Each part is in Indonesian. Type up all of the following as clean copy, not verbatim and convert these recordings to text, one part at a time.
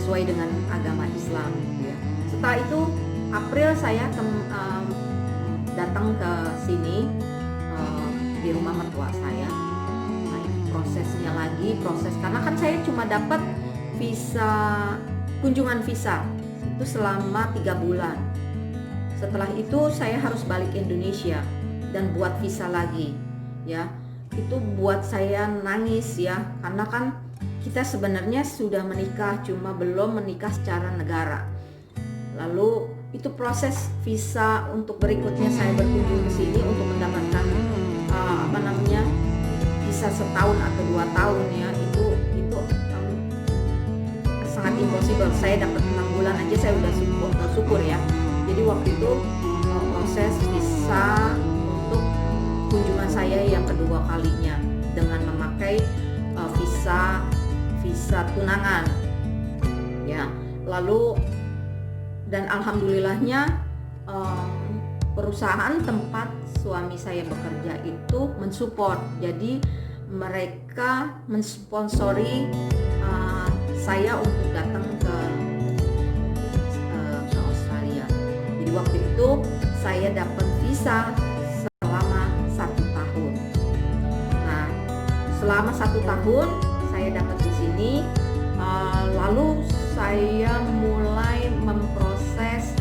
sesuai dengan agama Islam gitu ya. Setelah itu April saya datang ke sini di rumah mertua saya. Nah, prosesnya lagi karena kan saya cuma dapat visa kunjungan visa itu selama 3 bulan. Setelah itu saya harus balik ke Indonesia dan buat visa lagi ya. Itu buat saya nangis ya, karena kan kita sebenarnya sudah menikah, cuma belum menikah secara negara. Lalu itu proses visa untuk berikutnya saya berkunjung ke sini untuk mendapatkan visa setahun atau 2 tahun ya, itu sangat impossible. Saya dapat 6 bulan aja saya udah syukur ya. Jadi waktu itu proses visa untuk kunjungan saya yang kedua kalinya dengan memakai visa tunangan ya. Lalu dan alhamdulillahnya perusahaan tempat suami saya bekerja itu mensupport, jadi mereka mensponsori saya untuk datang ke Australia. Jadi waktu itu saya dapat visa selama 1 tahun. Nah, selama 1 tahun saya dapat di sini, lalu saya mulai memproses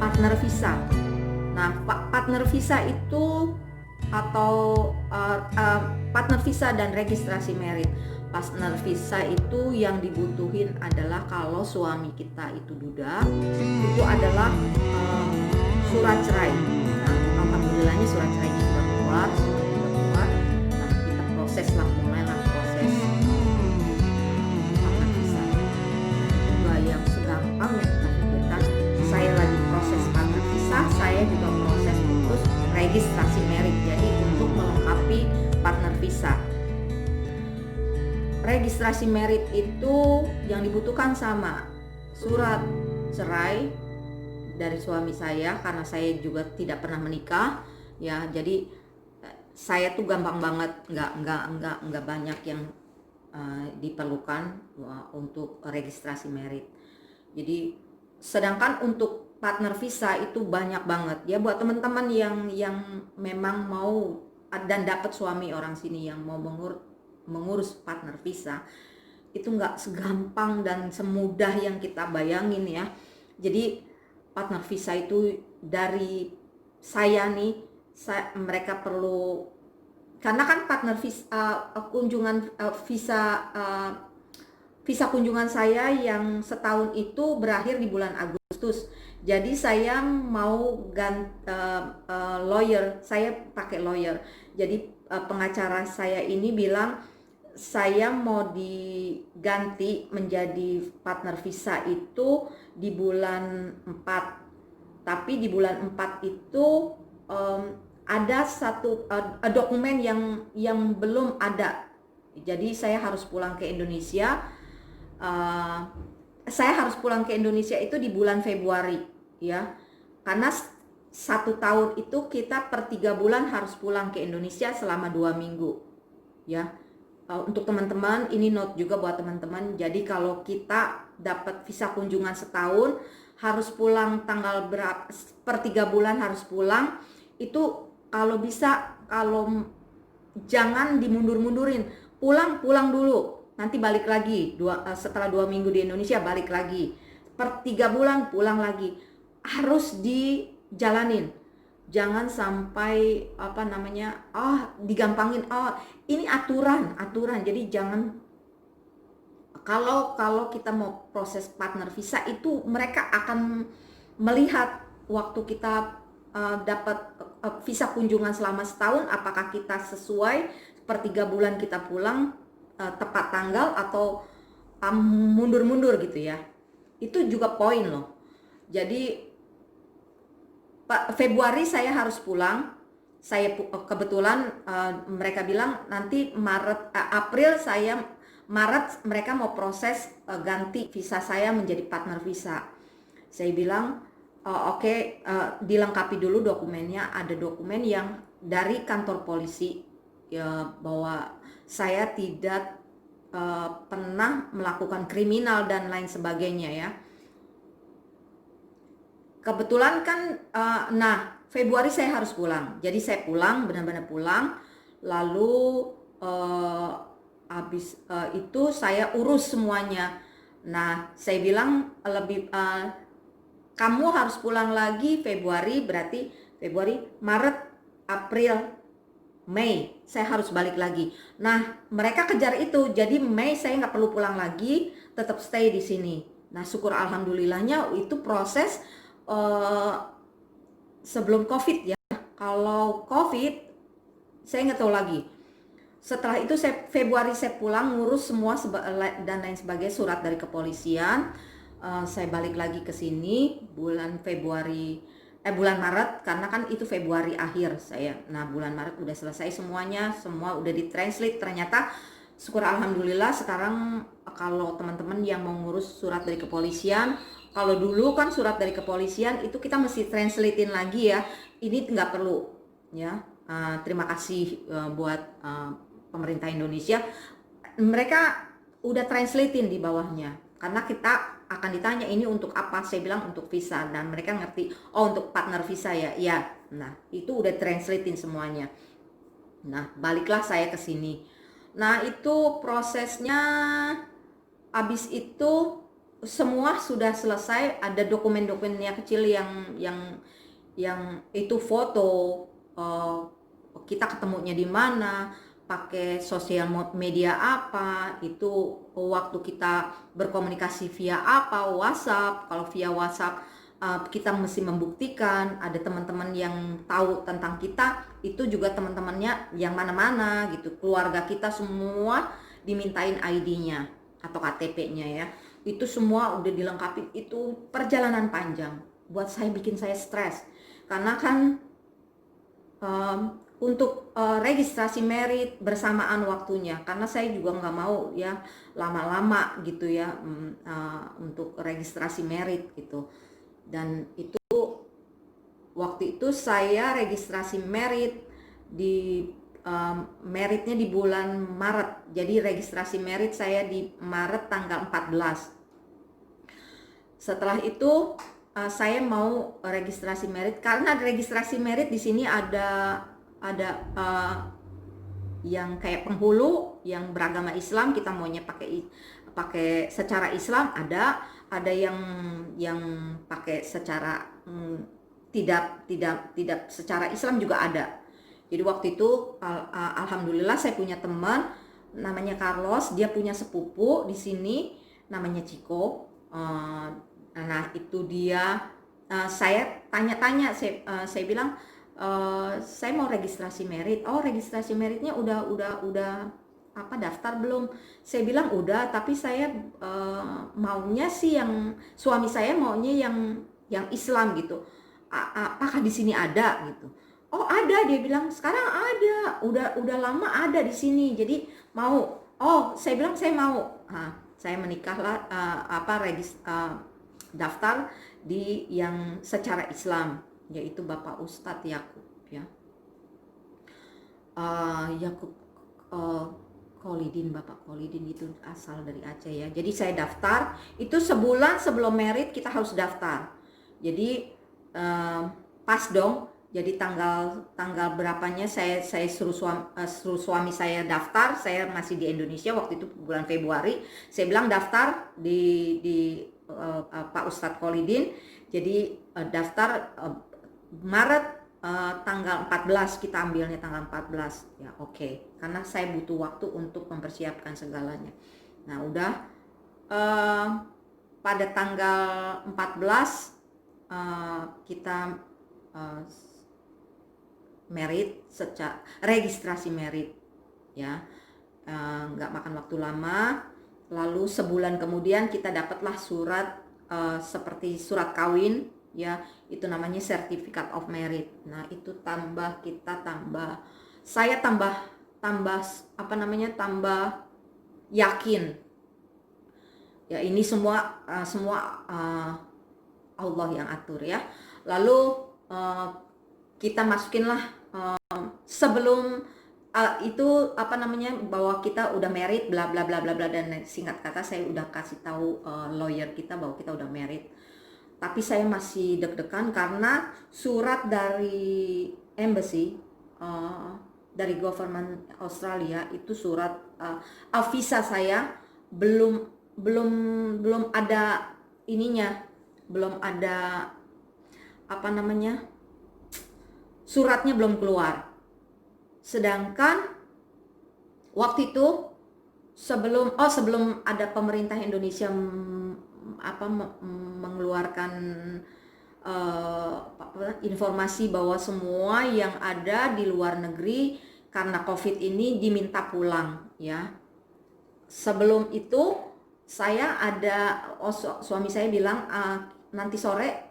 partner visa. Nah, partner visa itu atau partner visa dan registrasi merit. Partner visa itu yang dibutuhin adalah kalau suami kita itu duda, itu adalah surat cerai. Nah, alhamdulillahnya surat cerainya sudah keluar. Nah, kita mulailah proses partner visa. Enggak yang segampang ya kita pikirkan. Saya lagi proses partner visa, saya juga proses untuk registrasi merit. Jadi untuk melengkapi partner visa. Registrasi merit itu yang dibutuhkan sama surat cerai dari suami saya, karena saya juga tidak pernah menikah ya. Jadi saya tuh gampang banget, nggak banyak yang diperlukan untuk registrasi merit. Jadi sedangkan untuk partner visa itu banyak banget ya, buat teman-teman yang memang mau dan dapat suami orang sini yang mau mengurus partner visa, itu nggak segampang dan semudah yang kita bayangin ya. Jadi partner visa itu dari saya nih, mereka perlu, karena kan partner visa visa kunjungan saya yang setahun itu berakhir di bulan Agustus. Jadi saya mau lawyer, saya pakai lawyer. Jadi pengacara saya ini bilang saya mau diganti menjadi partner visa itu di bulan 4. Tapi di bulan 4 itu ada satu dokumen yang belum ada. Jadi saya harus pulang ke Indonesia. Saya harus pulang ke Indonesia itu di bulan Februari ya, karena 1 tahun itu kita per 3 bulan harus pulang ke Indonesia selama 2 minggu ya. Untuk teman-teman ini note juga buat teman-teman, jadi kalau kita dapat visa kunjungan setahun harus pulang tanggal berapa, per 3 bulan harus pulang. Itu kalau bisa, kalau jangan dimundur-mundurin, pulang dulu, nanti balik lagi setelah 2 minggu di Indonesia balik lagi, per 3 bulan pulang lagi, harus dijalanin. Jangan sampai digampangin, ini aturan. Jadi jangan, kalau kita mau proses partner visa itu mereka akan melihat waktu kita dapat visa kunjungan selama setahun, apakah kita sesuai per 3 bulan kita pulang tepat tanggal atau mundur-mundur gitu ya. Itu juga poin loh. Jadi Februari saya harus pulang. Saya kebetulan mereka bilang nanti April Maret mereka mau proses ganti visa saya menjadi partner visa. Saya bilang oke, dilengkapi dulu dokumennya. Ada dokumen yang dari kantor polisi ya, bahwa saya tidak pernah melakukan kriminal dan lain sebagainya ya. Kebetulan kan, Februari saya harus pulang. Jadi saya pulang, benar-benar pulang. Lalu habis itu saya urus semuanya. Nah, saya bilang kamu harus pulang lagi Februari, berarti Februari, Maret, April, Mei, saya harus balik lagi. Nah, mereka kejar itu, jadi Mei saya nggak perlu pulang lagi, tetap stay di sini. Nah, syukur alhamdulillahnya itu proses sebelum COVID ya. Kalau COVID, saya nggak tahu lagi. Setelah itu Februari saya pulang ngurus semua dan lain sebagainya, surat dari kepolisian. Saya balik lagi ke sini bulan Maret, karena kan itu Februari akhir saya. Nah, bulan Maret udah selesai semuanya, semua udah ditranslate. Ternyata syukur alhamdulillah sekarang kalau teman-teman yang mau ngurus surat dari kepolisian, kalau dulu kan surat dari kepolisian itu kita mesti translatein lagi ya. Ini nggak perlu ya. Terima kasih buat pemerintah Indonesia. Mereka udah translatein di bawahnya. Karena kita akan ditanya ini untuk apa, saya bilang untuk visa, dan mereka ngerti, oh untuk partner visa ya, ya. Nah itu udah translatein semuanya. Nah baliklah saya ke sini. Nah itu prosesnya, habis itu semua sudah selesai. Ada dokumen-dokumennya kecil yang itu foto, kita ketemunya di mana, pakai sosial media apa, itu waktu kita berkomunikasi via apa, WhatsApp. Kalau via WhatsApp kita mesti membuktikan ada teman-teman yang tahu tentang kita, itu juga teman-temannya yang mana-mana gitu, keluarga kita semua dimintain ID-nya atau KTP-nya ya. Itu semua udah dilengkapi. Itu perjalanan panjang buat saya, bikin saya stres karena kan untuk registrasi merit bersamaan waktunya, karena saya juga nggak mau ya lama-lama gitu ya untuk registrasi merit gitu. Dan itu waktu itu saya registrasi merit di meritnya di bulan Maret. Jadi registrasi merit saya di Maret tanggal 14. Setelah itu saya mau registrasi merit, karena registrasi merit di sini ada yang kayak penghulu yang beragama Islam, kita maunya pakai secara Islam, ada yang pakai secara tidak secara Islam juga ada. Jadi waktu itu alhamdulillah saya punya teman namanya Carlos, dia punya sepupu di sini namanya Chico. Nah itu dia, saya tanya-tanya, saya bilang saya mau registrasi merit. Oh registrasi meritnya udah apa, daftar belum? Saya bilang udah, tapi saya maunya sih yang suami saya maunya yang Islam gitu. Apakah di sini ada gitu? Oh ada, dia bilang sekarang ada, udah lama ada di sini. Jadi mau? Oh saya bilang saya mau. Saya menikahlah daftar di yang secara Islam, yaitu Bapak Ustadz Yakub ya. Yakub Kholidin, Bapak Kholidin itu asal dari Aceh ya. Jadi saya daftar itu sebulan sebelum merit, kita harus daftar. Jadi pas dong. Jadi tanggal berapanya saya suruh suami saya daftar. Saya masih di Indonesia waktu itu bulan Februari. Saya bilang daftar di Pak Ustadz Kholidin. Jadi daftar Maret tanggal 14, kita ambilnya tanggal 14 ya. Oke. Karena saya butuh waktu untuk mempersiapkan segalanya. Nah udah pada tanggal 14 kita merit, registrasi merit ya. Nggak makan waktu lama. Lalu sebulan kemudian kita dapatlah surat seperti surat kawin ya, itu namanya certificate of merit. Nah itu saya tambah yakin ya, ini semua Allah yang atur ya. Lalu kita masukinlah sebelum itu apa namanya, bahwa kita udah married bla bla bla bla bla, dan singkat kata saya udah kasih tahu lawyer kita bahwa kita udah married. Tapi saya masih deg-degan karena surat dari embassy, dari government Australia itu, surat visa saya belum belum belum ada ininya, belum ada apa namanya, suratnya belum keluar. Sedangkan waktu itu sebelum ada pemerintah Indonesia mengeluarkan informasi bahwa semua yang ada di luar negeri karena COVID ini diminta pulang ya. Sebelum itu saya ada suami saya bilang nanti sore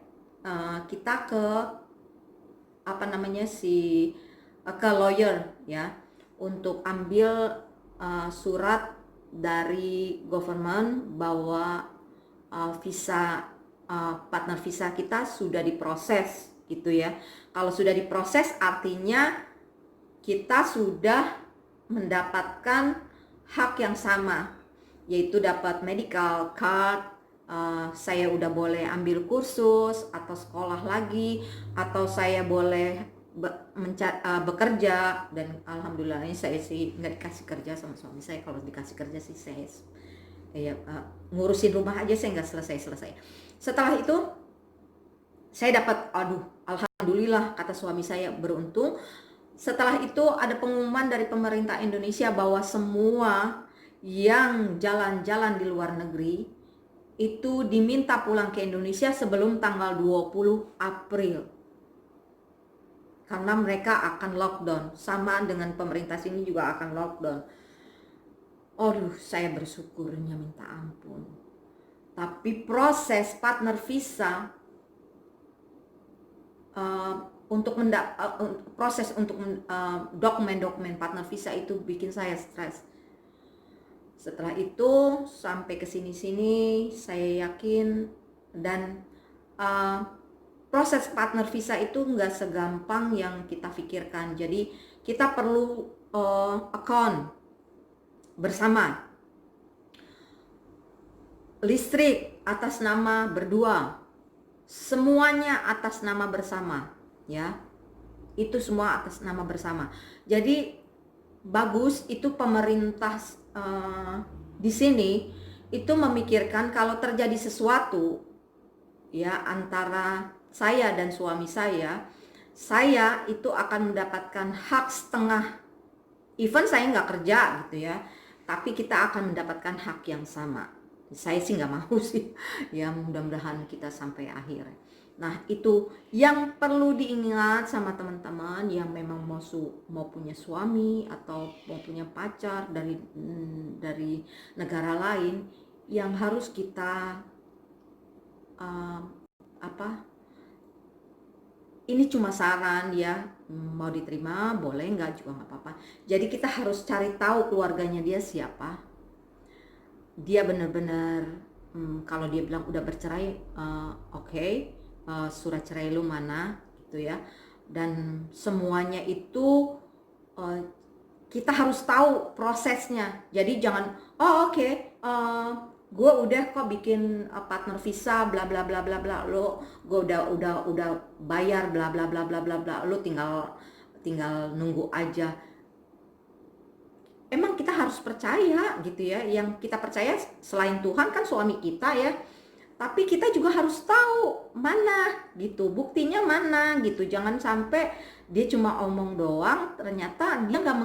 kita ke apa namanya ke lawyer ya, untuk ambil surat dari government bahwa visa partner visa kita sudah diproses gitu ya. Kalau sudah diproses artinya kita sudah mendapatkan hak yang sama, yaitu dapat medical card, saya udah boleh ambil kursus atau sekolah lagi, atau saya boleh bekerja. Dan alhamdulillah saya sih nggak dikasih kerja sama suami saya. Kalau dikasih kerja sih saya ngurusin rumah aja saya nggak selesai. Setelah itu saya dapat, alhamdulillah kata suami saya, beruntung. Setelah itu ada pengumuman dari pemerintah Indonesia bahwa semua yang jalan-jalan di luar negeri itu diminta pulang ke Indonesia sebelum tanggal 20 April. Karena mereka akan lockdown, sama dengan pemerintah sini juga akan lockdown. Saya bersyukurnya minta ampun. Tapi proses partner visa proses untuk dokumen partner visa itu bikin saya stres. Setelah itu sampai ke sini saya yakin, dan proses partner visa itu nggak segampang yang kita pikirkan. Jadi kita perlu account bersama, listrik atas nama berdua, semuanya atas nama bersama ya. Itu semua atas nama bersama. Jadi bagus itu pemerintah di sini itu memikirkan kalau terjadi sesuatu ya antara saya dan suami saya itu akan mendapatkan hak setengah. Even saya nggak kerja gitu ya, tapi kita akan mendapatkan hak yang sama. Saya sih nggak mau sih ya, mudah-mudahan kita sampai akhir. Nah itu yang perlu diingat sama teman-teman yang memang mau punya suami atau mau punya pacar dari negara lain, yang harus kita ini cuma saran ya, mau diterima boleh, nggak juga nggak apa-apa. Jadi kita harus cari tahu keluarganya dia siapa, dia benar-benar kalau dia bilang udah bercerai, oke. Surat cerai lu mana gitu ya, dan semuanya itu kita harus tahu prosesnya. Jadi jangan gue udah kok bikin partner visa bla bla bla bla bla, lo gue udah bayar bla bla bla bla bla bla, lo tinggal nunggu aja. Emang kita harus percaya gitu ya, yang kita percaya selain Tuhan kan suami kita ya, tapi kita juga harus tahu mana gitu, buktinya mana gitu. Jangan sampai dia cuma omong doang, ternyata dia nggak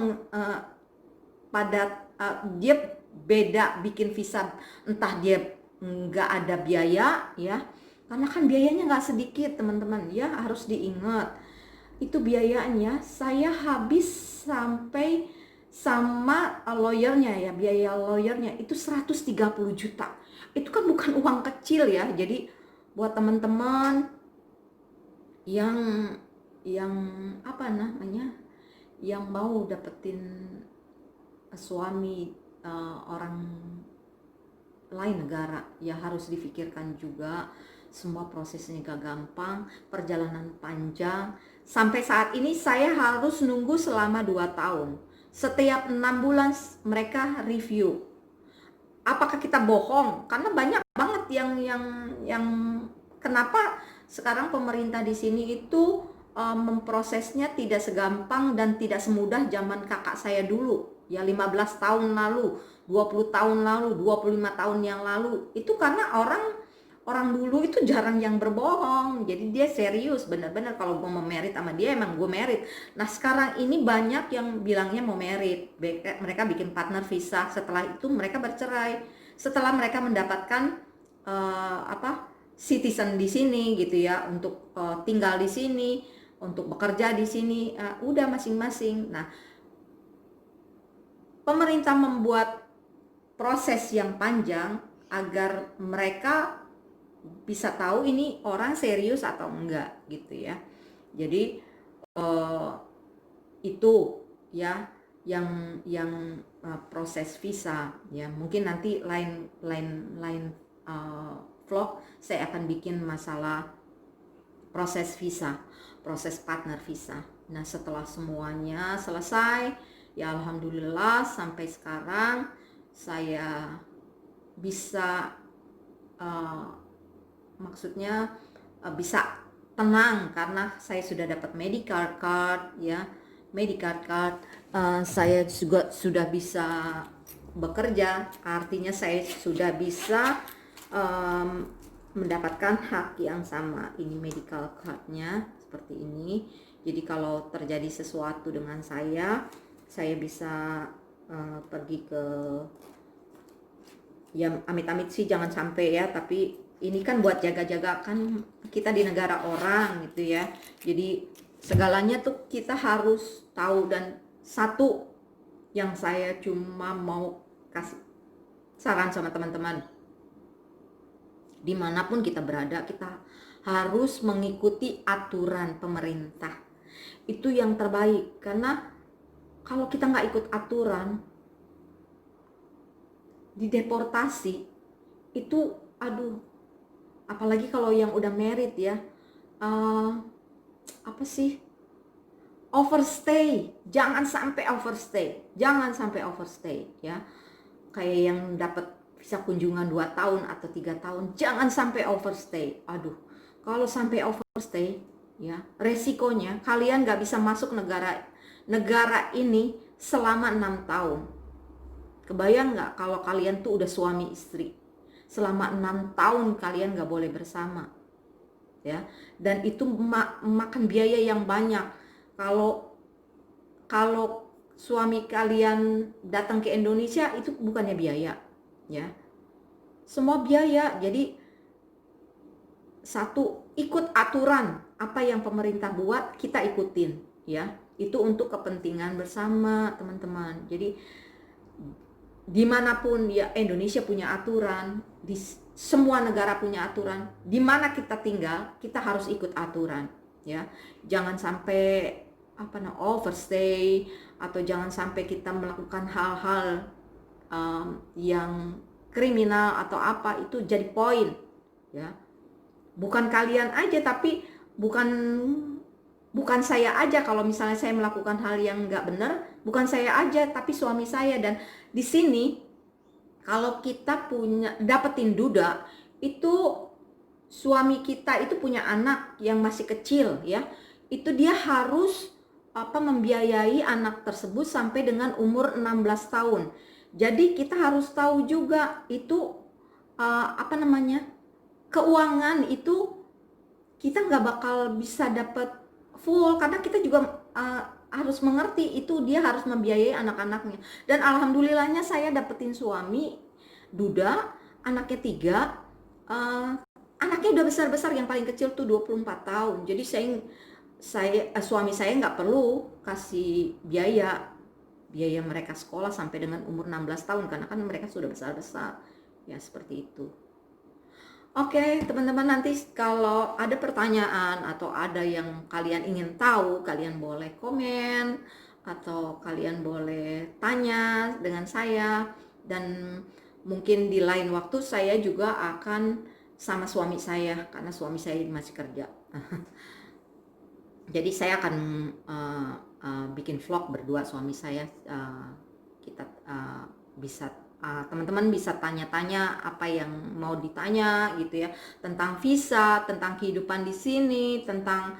dia beda bikin visa, entah dia nggak ada biaya ya, karena kan biayanya nggak sedikit teman-teman ya, harus diingat itu biayanya. Saya habis sampai sama lawyernya ya, biaya lawyernya itu 130 juta. Itu kan bukan uang kecil ya. Jadi buat teman-teman yang yang mau dapetin suami orang lain negara ya, harus difikirkan juga. Semua prosesnya gak gampang, perjalanan panjang. Sampai saat ini saya harus nunggu selama 2 tahun. Setiap 6 bulan mereka review. Apakah kita bohong? Karena banyak banget yang kenapa sekarang pemerintah di sini itu memprosesnya tidak segampang dan tidak semudah zaman kakak saya dulu. Ya 15 tahun lalu, 20 tahun lalu, 25 tahun yang lalu. Itu karena orang dulu itu jarang yang berbohong. Jadi dia serius benar-benar kalau gue mau merit sama dia emang gue merit. Nah sekarang ini banyak yang bilangnya mau merit, mereka bikin partner visa, setelah itu mereka bercerai setelah mereka mendapatkan citizen di sini gitu ya, untuk tinggal di sini, untuk bekerja di sini, udah masing-masing. Nah pemerintah membuat proses yang panjang agar mereka bisa tahu ini orang serius atau enggak gitu ya. Jadi itu ya yang proses visa ya. Mungkin nanti lain vlog saya akan bikin masalah proses visa, proses partner visa. Nah setelah semuanya selesai ya alhamdulillah sampai sekarang saya bisa maksudnya bisa tenang karena saya sudah dapat medical card ya. Medical card saya juga sudah bisa bekerja, artinya saya sudah bisa mendapatkan hak yang sama. Ini medical cardnya seperti ini. Jadi kalau terjadi sesuatu dengan saya bisa pergi ke, ya amit-amit sih jangan sampai ya, tapi ini kan buat jaga-jaga kan kita di negara orang gitu ya. Jadi segalanya tuh kita harus tahu. Dan satu yang saya cuma mau kasih saran sama teman-teman, dimanapun kita berada kita harus mengikuti aturan pemerintah. Itu yang terbaik, karena kalau kita nggak ikut aturan dideportasi itu aduh, apalagi kalau yang udah married ya, apa sih, overstay. Jangan sampai overstay ya. Kayak yang dapat visa kunjungan 2 tahun atau 3 tahun, jangan sampai overstay. Aduh, kalau sampai overstay ya resikonya kalian nggak bisa masuk negara ini selama 6 tahun. Kebayang nggak kalau kalian tuh udah suami istri, selama 6 tahun kalian nggak boleh bersama ya. Dan itu makan biaya yang banyak. Kalau suami kalian datang ke Indonesia itu bukannya biaya ya, semua biaya. Jadi satu, ikut aturan apa yang pemerintah buat, kita ikutin ya. Itu untuk kepentingan bersama teman-teman. Jadi dimanapun ya, Indonesia punya aturan, di semua negara punya aturan. Dimana kita tinggal kita harus ikut aturan ya. Jangan sampai overstay, atau jangan sampai kita melakukan hal-hal yang kriminal atau apa. Itu jadi poin ya. Bukan kalian aja, tapi bukan saya aja. Kalau misalnya saya melakukan hal yang nggak benar, bukan saya aja tapi suami saya. Dan di sini kalau kita dapetin duda, itu suami kita itu punya anak yang masih kecil ya, itu dia harus membiayai anak tersebut sampai dengan umur 16 tahun. Jadi kita harus tahu juga itu keuangan itu kita nggak bakal bisa dapat full, karena kita juga harus mengerti itu dia harus membiayai anak-anaknya. Dan alhamdulillahnya saya dapetin suami duda, anaknya 3, anaknya udah besar-besar, yang paling kecil tuh 24 tahun. Jadi suami saya nggak perlu kasih biaya mereka sekolah sampai dengan umur 16 tahun, karena kan mereka sudah besar-besar ya, seperti itu. Oke, teman-teman, nanti kalau ada pertanyaan atau ada yang kalian ingin tahu, kalian boleh komen atau kalian boleh tanya dengan saya. Dan mungkin di lain waktu saya juga akan sama suami saya, karena suami saya masih kerja. Jadi saya akan bikin vlog berdua suami saya, kita bisa teman-teman bisa tanya-tanya apa yang mau ditanya gitu ya, tentang visa, tentang kehidupan di sini, tentang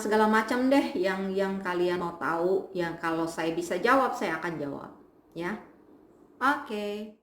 segala macam deh yang kalian mau tahu. Yang kalau saya bisa jawab, saya akan jawab ya. Oke.